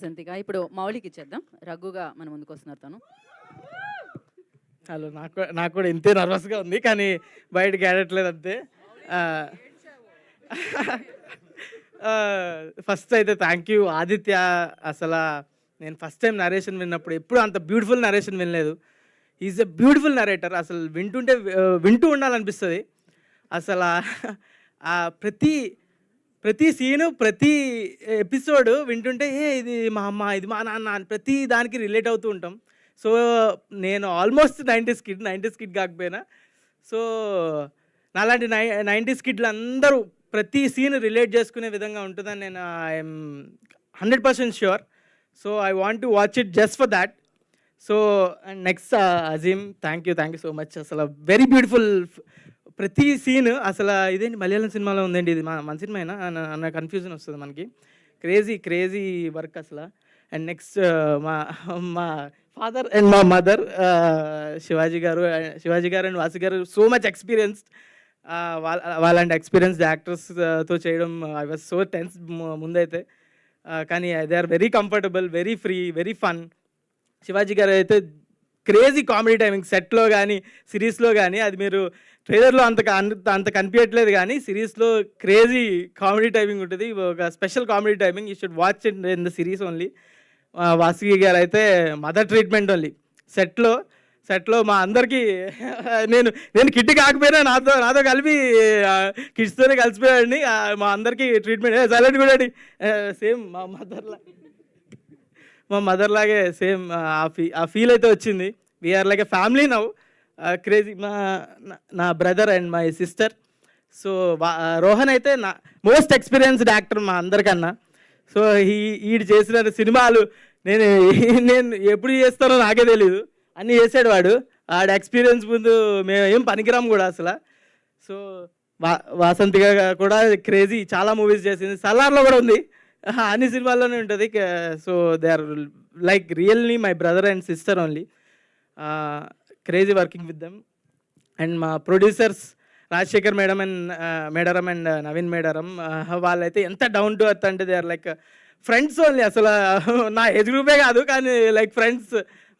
సంతిగా ఇప్పుడు మౌలికి ఇచ్చేద్దాం. రఘుగా మన ముందుకు వస్తున్నారు తను. హలో, నాకు కూడా ఇంతే నర్వస్గా ఉంది, కానీ బయటకి ఆడట్లేదు అంతే. ఫస్ట్ అయితే థ్యాంక్ యూ ఆదిత్య. అసలు నేను ఫస్ట్ టైం నరేషన్ విన్నప్పుడు ఎప్పుడు అంత బ్యూటిఫుల్ నరేషన్ వినలేదు. Is a beautiful narrator. అసలు వింటూ ఉండాలనిపిస్తుంది. అసలు ప్రతి సీను, ప్రతి ఎపిసోడ్ వింటుంటే ఇది మా అమ్మ, ఇది మా నాన్న అని ప్రతి దానికి రిలేట్ అవుతూ ఉంటాం. సో నేను ఆల్మోస్ట్ 90s కిడ్ కాకపోయినా, సో నాలాంటి 90s కిడ్లు అందరూ ప్రతి సీన్ రిలేట్ చేసుకునే విధంగా ఉంటుందని నేను I'm 100% sure. So I want to watch it just for that. So and next Azeem, thank you so much. అసలు వెరీ బ్యూటిఫుల్ ప్రతి సీన్. అసలు ఇదేంటి మలయాళం సినిమాలో ఉందండి, ఇది మన సినిమా అయినా అన్న కన్ఫ్యూజన్ వస్తుంది మనకి. క్రేజీ వర్క్ అసలు. అండ్ నెక్స్ట్ మా ఫాదర్ అండ్ మా మదర్ శివాజీ గారు అండ్ వాసు గారు, సో మచ్ ఎక్స్పీరియన్స్డ్. వాళ్ళంటి ఎక్స్పీరియన్స్డ్ యాక్టర్స్తో చేయడం ఐ వాజ్ సో టెన్స్ ముందైతే, కానీ they are very comfortable, very free, very fun. Shivaji గారు అయితే క్రేజీ కామెడీ టైమింగ్ సెట్లో కానీ సిరీస్లో కానీ, అది మీరు ట్రైలర్లో అంత కనిపించట్లేదు, కానీ సిరీస్లో క్రేజీ కామెడీ టైమింగ్ ఉంటుంది. ఒక special comedy timing. You should watch in the series only. Vasuki గారు అయితే మదర్ ట్రీట్మెంట్ ఓన్లీ. సెట్లో మా అందరికీ నేను కిడ్ కాకపోయినా నాతో కలిపి కిడ్స్తోనే కలిసిపోయాడిని. మా అందరికీ ట్రీట్మెంట్ సైలెంట్ కూడా సేమ్ మా మదర్ లాగే సేమ్ ఆ ఫీల్ అయితే వచ్చింది. We're like a family now. Crazy. నా brother and my sister. So Rohan అయితే నా మోస్ట్ ఎక్స్పీరియన్స్డ్ యాక్టర్ మా అందరికన్నా. సో ఈడు చేసిన సినిమాలు నేను ఎప్పుడు చేస్తానో నాకే తెలీదు, అన్నీ చేసాడు వాడు. ఆడ ఎక్స్పీరియన్స్ ముందు మేము ఏం పనికిరాము కూడా అసలు. సో వాసంతిగా కూడా క్రేజీ చాలా మూవీస్ చేసింది. సలార్లో కూడా ఉంది, అన్ని సినిమాల్లోనే ఉంటుంది. So they are like really my brother and sister only. Crazy working with them. And మా ప్రొడ్యూసర్స్ రాజశేఖర్ మేడారం అండ్ నవీన్ మేడారం, వాళ్ళైతే ఎంత డౌన్ టు ఎర్త్ అంటే they are like friends only. అసలు నా ఏజ్ గ్రూపే కాదు, కానీ లైక్ ఫ్రెండ్స్.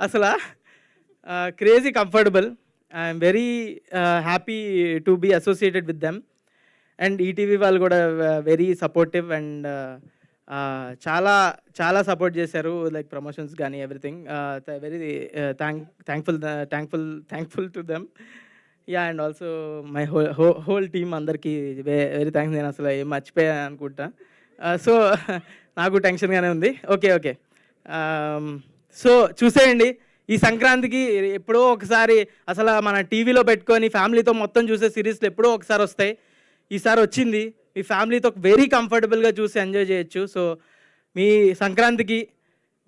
అసలు crazy comfortable. I'm very happy to be associated with them. And ETV వాళ్ళు కూడా వెరీ సపోర్టివ్ అండ్ చాలా సపోర్ట్ చేశారు, లైక్ ప్రమోషన్స్ కానీ everything. Very thankful to them. Yeah, and also my whole team అందరికీ very thanks. నేను అసలు ఏం మర్చిపోయాను అనుకుంటా. సో నాకు టెన్షన్గానే ఉంది. ఓకే. సో చూసేయండి ఈ సంక్రాంతికి. ఎప్పుడో ఒకసారి అసలు మన టీవీలో పెట్టుకొని ఫ్యామిలీతో మొత్తం చూసే సిరీస్లు ఎప్పుడో ఒకసారి వస్తాయి. ఈసారి వచ్చింది. మీ ఫ్యామిలీతో వెరీ కంఫర్టబుల్గా చూసి ఎంజాయ్ చేయొచ్చు. సో మీ సంక్రాంతికి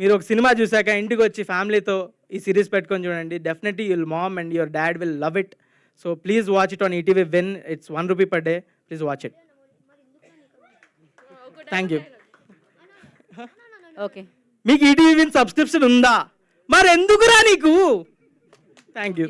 మీరు ఒక సినిమా చూశాక ఇంటికి వచ్చి ఫ్యామిలీతో ఈ సిరీస్ పెట్టుకొని చూడండి. Definitely your mom and your dad will love it. So please watch it on ETV when it's ₹1 per day. Please watch it. Thank you. Okay, మీకు ఈటీవీ విన్ సబ్స్క్రిప్షన్ ఉందా? మరి ఎందుకురా నీకు? Thank you.